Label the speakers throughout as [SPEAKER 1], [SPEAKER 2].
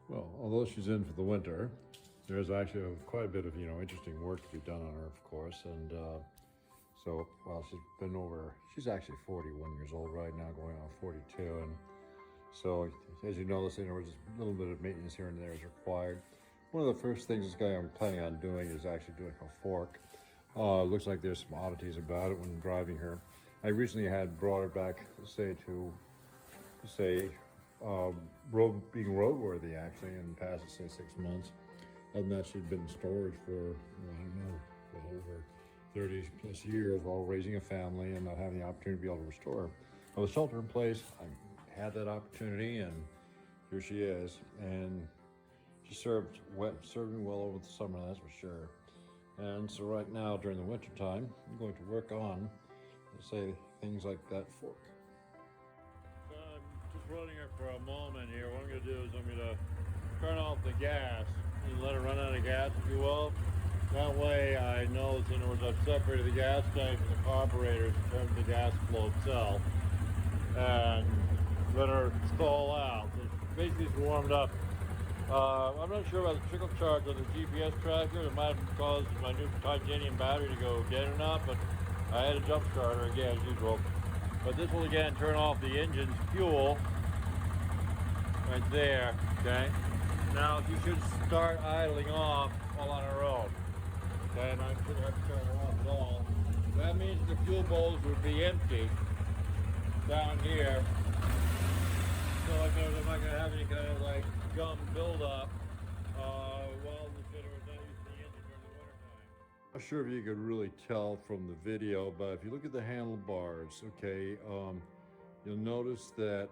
[SPEAKER 1] Well, although she's in for the winter, there's actually quite a bit of, interesting work to be done on her, of course. And so, well, she's actually 41 years old right now, going on 42. And so, as you notice, there's a little bit of maintenance here and there is required. One of the first things this guy I'm planning on doing is actually doing a fork. Looks like there's some oddities about it when driving her. I recently had brought her back, being roadworthy actually, and past, 6 months. Other than that, she'd been in storage for, I don't know, well over 30 plus years while raising a family and not having the opportunity to be able to restore her. Well, with shelter in place, I had that opportunity, and here she is. And she served me well over the summer, that's for sure. And so right now, during the winter time, I'm going to work on, things like that fork. So I'm just running her for a moment here. What I'm going to do is I'm going to turn off the gas and let her run out of gas, if you will. That way I know, in other words, I've separated the gas tank from the carburetors in terms of the gas flow itself. And let her stall out. So basically it's warmed up. I'm not sure about the trickle charge of the GPS tracker. It might have caused my new titanium battery to go dead or not, but I had a jump starter again as usual. But this will again turn off the engine's fuel right there, okay? Now she should start idling off all on her own. Okay, and I shouldn't have to turn her off at all. That means the fuel bowls would be empty down here. So I'm not gonna have any kind of gum buildup while the fitter is not using the engine during the winter time. I'm not sure if you could really tell from the video, but if you look at the handlebars, okay, you'll notice that,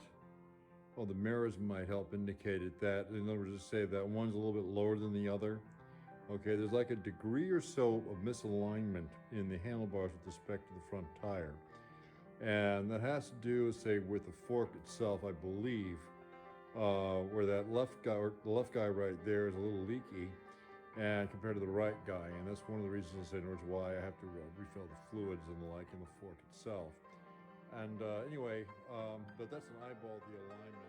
[SPEAKER 1] well, the mirrors might help indicate it, that, in other words, to say that one's a little bit lower than the other. Okay, there's like a degree or so of misalignment in the handlebars with respect to the front tire. And that has to do, say, with the fork itself, I believe, where that the left guy right there is a little leaky, and compared to the right guy, and that's one of the reasons, in other words, why I have to refill the fluids and the like in the fork itself. And anyway, but that's an eyeball the alignment.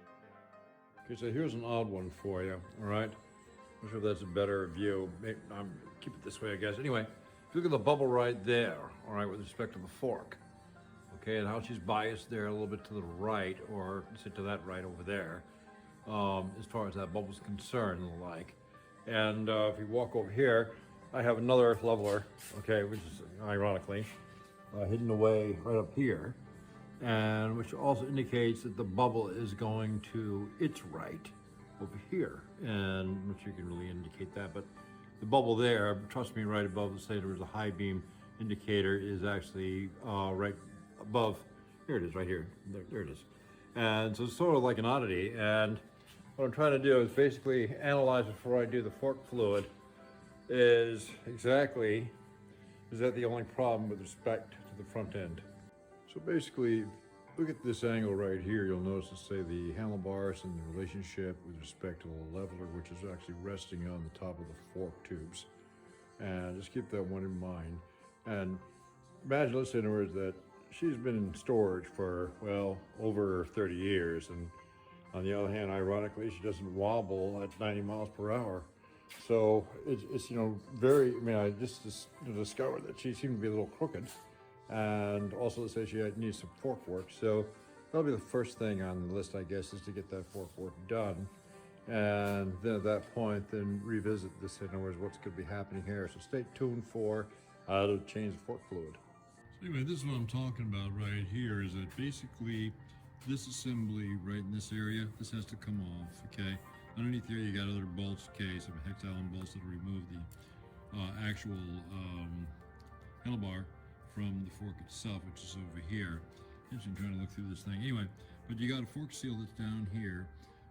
[SPEAKER 1] Okay, so here's an odd one for you. All right, I'm not sure if that's a better view. Maybe, keep it this way, I guess. Anyway, if you look at the bubble right there, all right, with respect to the fork. Okay, and how she's biased there a little bit to the right, or say to that right over there, as far as that bubble's concerned and the like. And if you walk over here, I have another leveler, okay, which is ironically hidden away right up here, and which also indicates that the bubble is going to its right over here. And I'm not sure you can really indicate that, but the bubble there, trust me, right above the say there's a high beam indicator is actually right above. Here it is, right here. There it is. And so it's sort of like an oddity. And what I'm trying to do is basically analyze before I do the fork fluid is exactly, is that the only problem with respect to the front end? So basically, look at this angle right here. You'll notice to say the handlebars and the relationship with respect to the leveler, which is actually resting on the top of the fork tubes. And just keep that one in mind. And imagine, let's say, in other words, that she's been in storage for, well, over 30 years. And on the other hand, ironically, she doesn't wobble at 90 miles per hour. So it's very, I just discovered that she seemed to be a little crooked. And also, let's say she needs some fork work. So that'll be the first thing on the list, I guess, is to get that fork work done. And then at that point, then revisit this, in other words, what's going to be happening here. So stay tuned for how to change the fork fluid. So anyway, this is what I'm talking about right here, is that basically this assembly right in this area, this has to come off, okay? Underneath here, you got other bolts, okay, some hex Allen bolts that remove the actual handlebar from the fork itself, which is over here. I'm trying to look through this thing. Anyway, but you got a fork seal that's down here,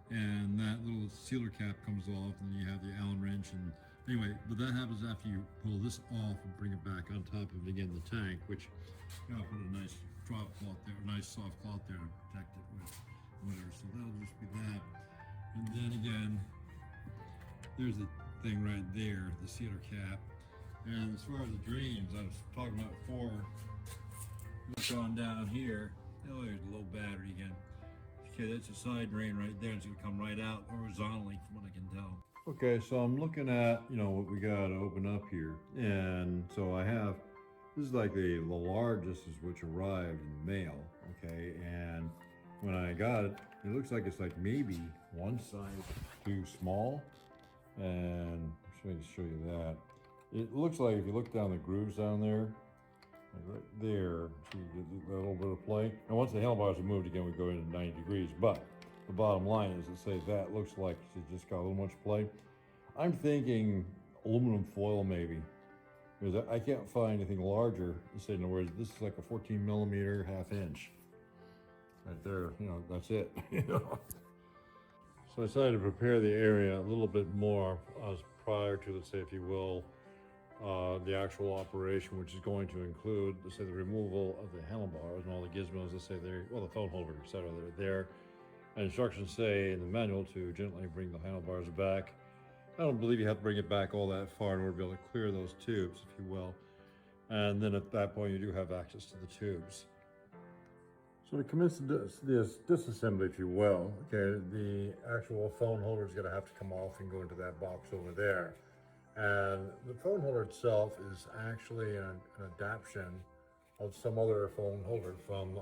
[SPEAKER 1] and that little sealer cap comes off, and then you have the Allen wrench. And anyway, but that happens after you pull this off and bring it back on top of, again, the tank, which, I'll put a nice drop cloth there, a nice soft cloth there to protect it with whatever. So that'll just be that. And then again, there's the thing right there, the sealer cap. And as far as the drains, I was talking about before, look on down here. Oh, there's a low battery again. Okay, that's a side drain right there. It's gonna come right out horizontally from what I can tell. Okay, so I'm looking at, what we got to open up here. And so I have, this is like the largest is which arrived in the mail, okay? And when I got it, it looks like it's like maybe one size too small. And I'm just show you that. It looks like if you look down the grooves down there, like right there, see a little bit of play. And once the handlebars are moved again, we go into 90 degrees. But the bottom line is to say that looks like it just got a little much play. I'm thinking aluminum foil maybe, because I can't find anything larger. In other words, this is like a 14 millimeter, 1/2 inch. Right there, that's it. So I decided to prepare the area a little bit more prior to, let's say, if you will, the actual operation, which is going to include, let's say, the removal of the handlebars and all the gizmos, let's say, the phone holder, etc. They're there. And instructions say in the manual to gently bring the handlebars back. I don't believe you have to bring it back all that far in order to be able to clear those tubes, if you will. And then at that point, you do have access to the tubes. So to commence this disassembly, if you will, okay, the actual phone holder is going to have to come off and go into that box over there. And the phone holder itself is actually an adaptation of some other phone holder from,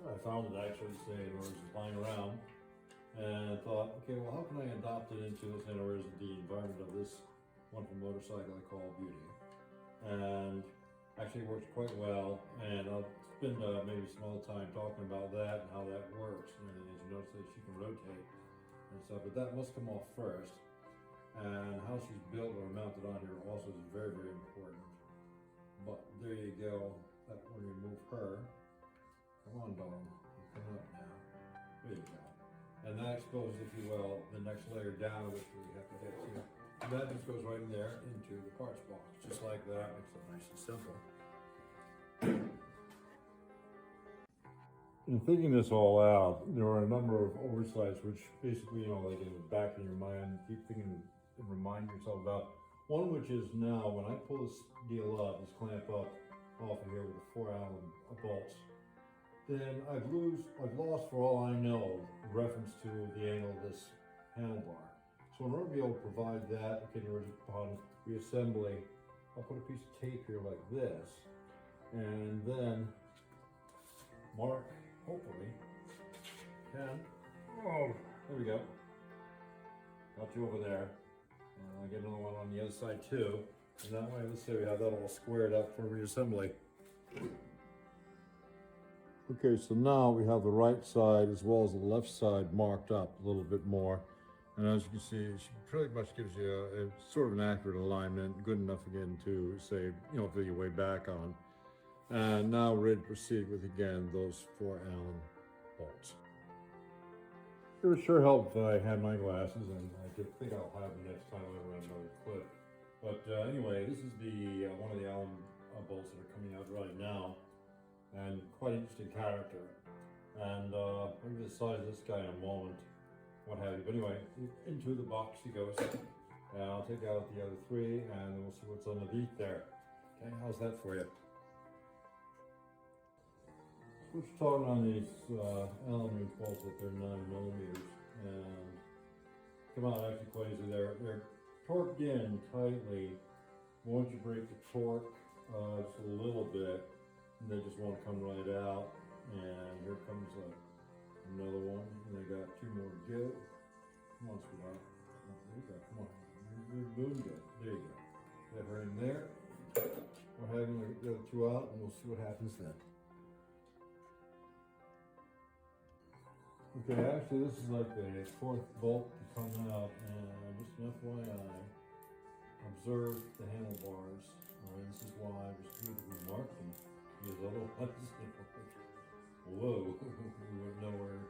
[SPEAKER 1] I found it actually, say, it was lying around. And I thought, okay, well, how can I adopt it into, in other words, the environment of this wonderful motorcycle I call Beauty? And actually works quite well. And I'll spend maybe some other time talking about that and how that works. And as you notice that she can rotate and stuff, but that must come off first. And how she's built or mounted on here also is very, very important. But there you go. That when we remove her, come on, dog, you're coming up now. There you go. And that exposes, if you will, the next layer down, which we have to get to. And that just goes right in there into the parts box, just like that. Makes it nice and simple. In thinking this all out, there are a number of oversights which basically, like in the back of your mind, keep thinking and remind yourself about. One which is now, when I pull this deal up, this clamp up off of here with the 4 Allen bolts, then I've lost, for all I know, reference to the angle of this handlebar. So in order to be able to provide that, okay, in order upon reassembly, I'll put a piece of tape here like this, and then mark, hopefully, can, oh, there we go. Got you over there. And I'll get another one on the other side too. And that way, let's say we have that all squared up for reassembly. Okay, so now we have the right side as well as the left side marked up a little bit more. And as you can see, she pretty much gives you a sort of an accurate alignment, good enough again to say, feel your way back on. And now we're ready to proceed with, again, those 4 Allen bolts. It would sure help if I had my glasses, and I think I'll have them next time I run another clip. But anyway, this is the one of the Allen bolts that are coming out right now. And quite interesting character. And I'll give you the size of this guy in a moment, what have you. But anyway, into the box he goes. And I'll take out the other 3, and then we'll see what's underneath there. Okay, how's that for you? Switch talking on these Allen bolts that they're 9 millimeters, and come out actually quite easily. They're torqued in tightly. Once you break the torque just a little bit, they just want to come right out. And here comes another one. And they got 2 more to go. Come on, sweetheart. There you go. Come on. You're doing good. There you go. Get her in there. We're having the other 2 out, and we'll see what happens then. Okay, actually, this is like the 4th bolt to come out, and just an FYI, observe the handlebars. This is why I was good to remark them. Because otherwise, whoa, we wouldn't know where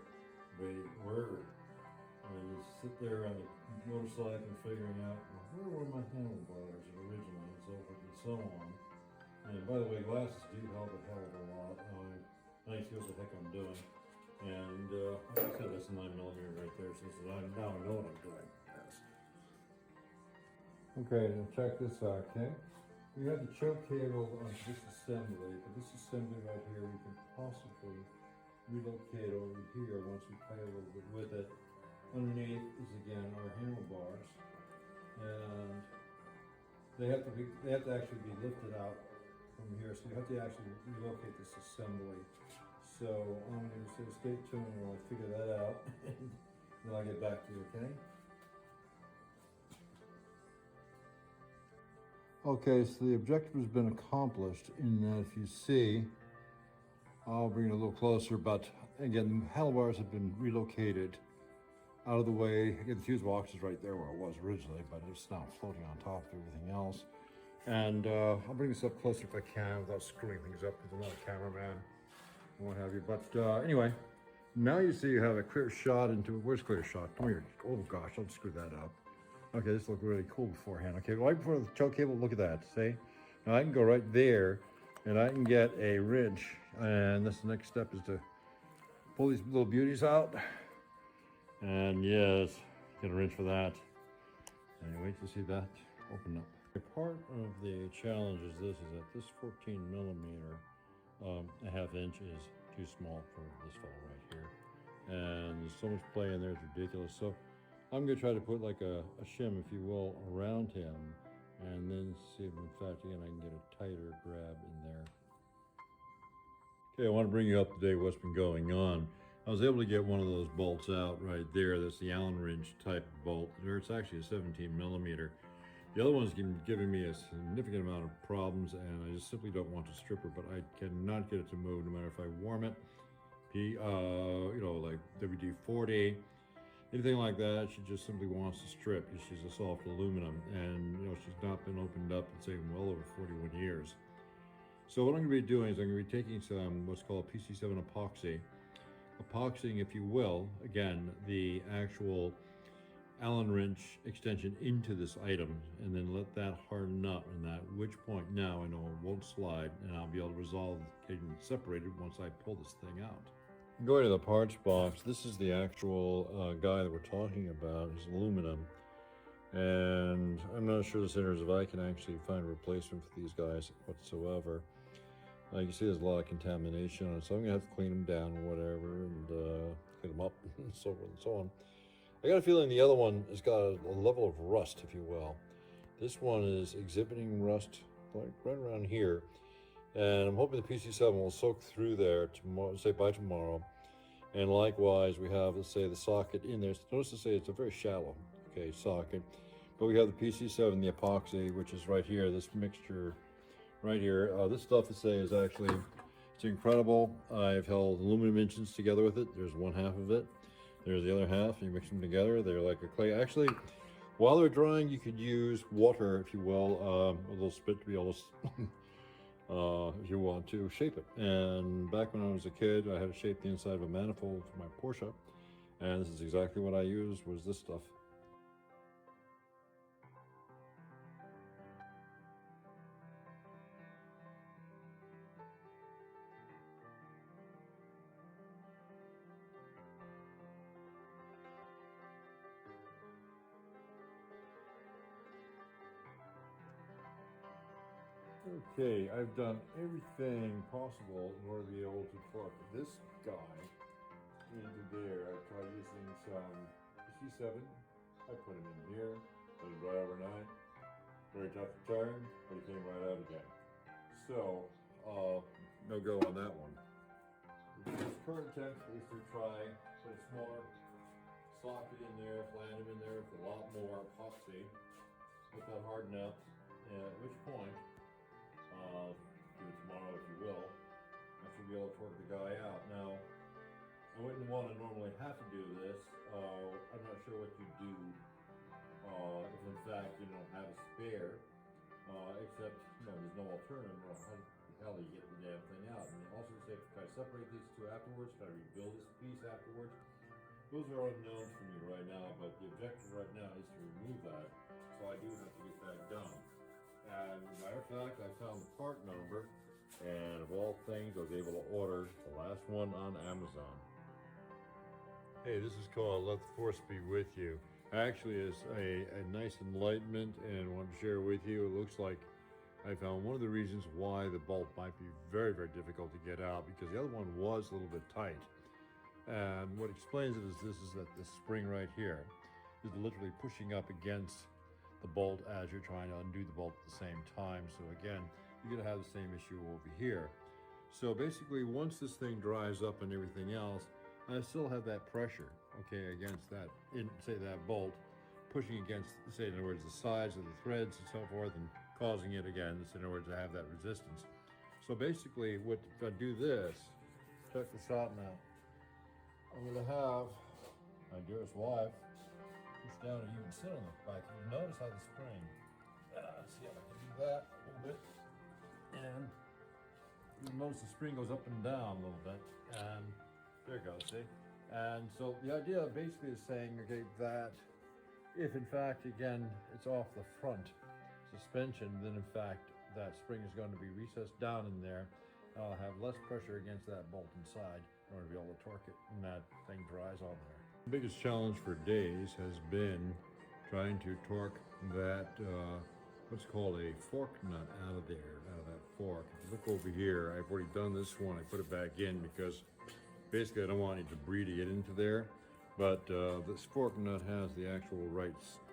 [SPEAKER 1] they were. And you sit there on the motorcycle figuring out, well, where were my handlebars originally, and so forth and so on. And by the way, glasses do help a hell of a lot. I see what the heck I'm doing. And like I said, that's a 9 millimeter right there, since now I know what I'm doing. Yes. Okay, now check this out, okay? We have the choke cable on this assembly, but this assembly right here, we can possibly relocate over here once we play a little bit with it. Underneath is again our handlebars, and they have to actually be lifted out from here, so you have to actually relocate this assembly. So I'm going to say stay tuned while I figure that out, and then I'll get back to you, okay? Okay, so the objective has been accomplished in that if you see, I'll bring it a little closer, but again, the handlebars have been relocated out of the way. Again, the fuse box is right there where it was originally, but it's now floating on top of everything else. And I'll bring this up closer if I can without screwing things up, because I'm not a cameraman and what have you. But anyway, now you see you have a clear shot into, where's clear shot? Come here. Oh gosh, I'll screw that up. Okay, this looked really cool beforehand. Okay, right before the choke cable, look at that, see? Now I can go right there and I can get a wrench, and this next step is to pull these little beauties out. And yes, get a wrench for that. And wait to see that open up. Part of the challenge is this, is that this 14 millimeter, a half inch is too small for this fellow right here. And there's so much play in there, it's ridiculous. So I'm gonna try to put like a shim, if you will, around him, and then see if in fact, again, I can get a tighter grab in there. Okay, I want to bring you up to date what's been going on. I was able to get one of those bolts out right there. That's the Allen wrench type bolt. It's actually a 17 millimeter. The other one's giving me a significant amount of problems, and I just simply don't want to strip it, but I cannot get it to move no matter if I warm it. You know, like WD-40, anything like that. She just simply wants to strip because she's a soft aluminum, and you know, she's not been opened up in say well over 41 years. So what I'm going to be doing is I'm going to be taking some what's called PC7 epoxy, epoxying, if you will, again, the actual Allen wrench extension into this item, and then let that harden up, and at which point now I know it won't slide, and I'll be able to resolve getting separated once I pull this thing out. Going to the parts box, this is the actual guy that we're talking about. It's aluminum, and I'm not sure the centers if I can actually find a replacement for these guys whatsoever. You can see there's a lot of contamination on it, so I'm gonna have to clean them down or whatever, and clean them up and so forth and so on. I got a feeling the other one has got a level of rust, if you will. This one is exhibiting rust like right around here, and I'm hoping the PC7 will soak through there tomorrow, say by tomorrow. And likewise, we have, let's say, the socket in there. Notice to say it's a very shallow, okay, socket, but we have the PC7, the epoxy, which is right here. This mixture right here. This stuff to say is actually, it's incredible. I've held aluminum engines together with it. There's one half of it. There's the other half. You mix them together. They're like a clay. Actually, while they're drying, you could use water, if you will, a little spit to be able to, if you want to, shape it. And back when I was a kid, I had to shape the inside of a manifold for my Porsche. And this is exactly what I used, was this stuff. Okay, I've done everything possible in order to be able to plug this guy into there. I tried using some C7. I put him in here, let it dry overnight. Very tough to turn, but he came right out again. So, no go on that one. This current attempt is to try put a smaller socket in there, land him in there with a lot more epoxy, let that harden up, and at which point, do it tomorrow if you will, I should be able to torque the guy out. Now, I wouldn't want to normally have to do this. I'm not sure what you do if in fact you don't have a spare, except, you know, there's no alternative. How the hell do you get the damn thing out? And also say, can I separate these two afterwards? Can I rebuild this piece afterwards? Those are unknowns for me right now, but the objective right now is to remove that, so I do have to get that done. And as a matter of fact, I found the part number, and of all things, I was able to order the last one on Amazon. Hey, this is called Let the Force Be With You. Actually, it's a nice enlightenment, and I want to share with you. It looks like
[SPEAKER 2] I found one of the reasons why the bolt might be very, very difficult to get out, because the other one was a little bit tight. And what explains it is that this spring right here is literally pushing up against the bolt as you're trying to undo the bolt at the same time. So again, you're gonna have the same issue over here. So basically, once this thing dries up and everything else, I still have that pressure, okay, against that, say that bolt, pushing against, say in other words, the sides of the threads and so forth, and causing it again, in other words, to have that resistance. So basically, if I do this, check this out now. I'm gonna have my dearest wife push down and even sit on the back. You notice how the spring, see how I can do that a little bit, and you'll notice the spring goes up and down a little bit, and there it goes, see? And so the idea basically is saying, okay, that if in fact, again, it's off the front suspension, then in fact, that spring is going to be recessed down in there. I'll have less pressure against that bolt inside in order to be able to torque it when that thing dries on there. The biggest challenge for days has been trying to torque that, what's called a fork nut out of there, out of that fork. If you look over here, I've already done this one. I put it back in because basically I don't want any debris to get into there. But this fork nut has the actual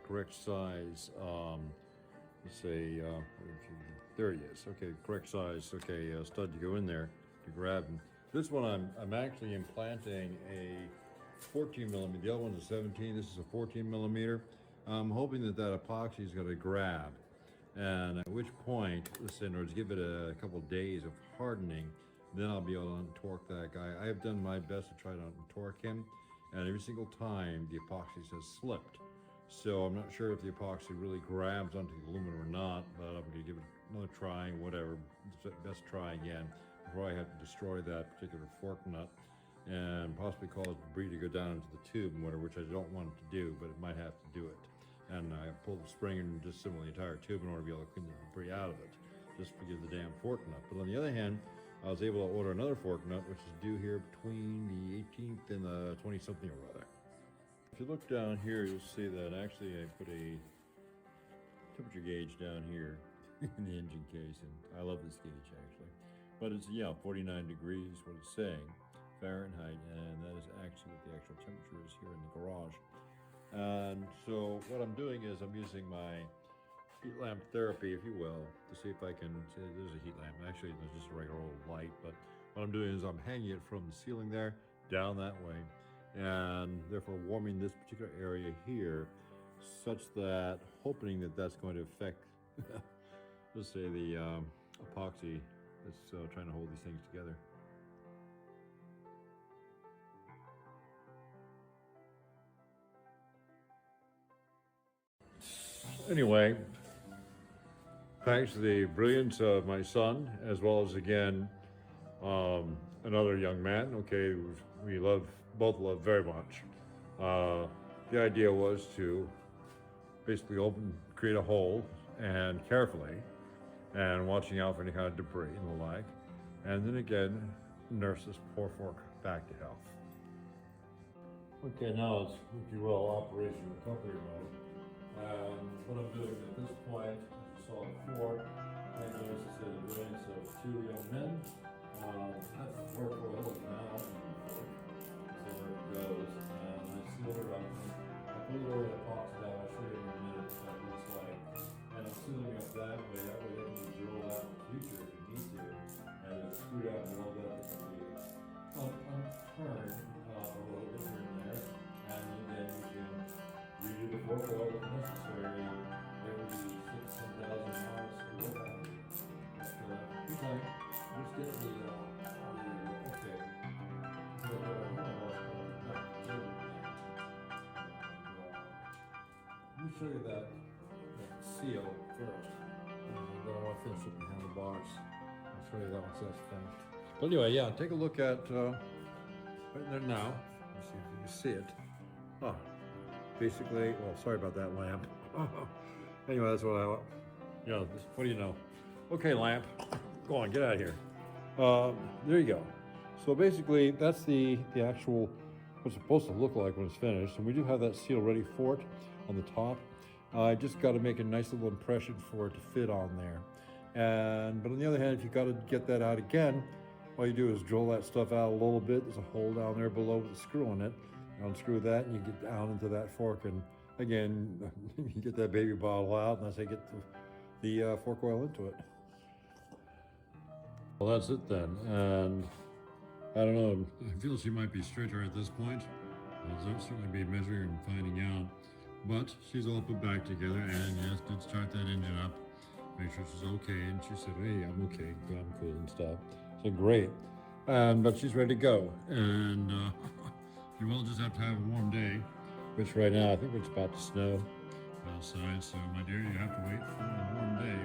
[SPEAKER 2] correct size. Let's say, there he is. Okay, correct size. Okay, stud to go in there to grab him. This one I'm actually implanting a 14 millimeter. The other one's a 17. This is a 14 millimeter. I'm hoping that epoxy is going to grab, and at which point, listen, or give it a couple days of hardening, then I'll be able to untorque that guy. I have done my best to try to untorque him, and every single time the epoxy has slipped. So I'm not sure if the epoxy really grabs onto the aluminum or not, but I'm going to give it another try, whatever, best try again, before I have to destroy that particular fork nut and possibly cause debris to go down into the tube and whatever, which I don't want it to do, but it might have to do it. And I pulled the spring and disassembled the entire tube in order to be able to clean the debris out of it, just to get the damn fork nut. But on the other hand, I was able to order another fork nut, which is due here between the 18th and the 20-something or other. If you look down here, you'll see that actually I put a temperature gauge down here in the engine case, and I love this gauge actually. But it's, 49 degrees, what it's saying, Fahrenheit, and that is actually what the actual temperature is here in the garage. And so what I'm doing is I'm using my heat lamp therapy, if you will, to see if I can, there's a heat lamp. Actually, there's just a regular old light, but what I'm doing is I'm hanging it from the ceiling there, down that way, and therefore warming this particular area here, such that, hoping that that's going to affect, let's say, the epoxy that's trying to hold these things together. Anyway, thanks to the brilliance of my son, as well as, again, another young man, okay, we both love very much. The idea was to basically create a hole, and carefully, and watching out for any kind of debris and the like, and then again, nurse this poor fork back to health. Okay, now it's, if you will, operation recovery mode. What I'm doing at this point, as you saw before, I noticed the brilliance of two young men. That's the fork oil now, so there it goes, and I sealed it up. I put a little epoxy down, I'll show you in a minute what it looks like. And I'm sealing up that way they can be drilled out in the future if you need to, and it's screwed out and rolled up, it can be unturned a little bit here and there, and then you can redo the fork oil if necessary every 6,000 miles to work out. But okay, let's get the okay. Let me show you that seal first. And then I want to finish it in the handlebars. I'll show you that once that's finished. But anyway, yeah, take a look at right there now. Let's see if you can see it. Oh, basically, well, sorry about that lamp. Anyway, that's what what do you know? Okay, lamp, go on, get out of here. There you go. So basically, that's the actual, what's supposed to look like when it's finished. And we do have that seal ready for it on the top. I just got to make a nice little impression for it to fit on there. But on the other hand, if you got to get that out again, all you do is drill that stuff out a little bit. There's a hole down there below with a screw in it. You unscrew that and you get down into that fork, and again, you get that baby bottle out, and that's how you get the fork oil into it. Well, that's it then, and I don't know, I feel she might be straighter at this point. I'll certainly be measuring and finding out, but she's all put back together, and yes, did start that engine up, make sure she's okay, and she said, hey, I'm okay, I'm cool and stuff. So great, but she's ready to go, and you will just have to have a warm day, which right now I think it's about to snow outside, so my dear, you have to wait for a warm day.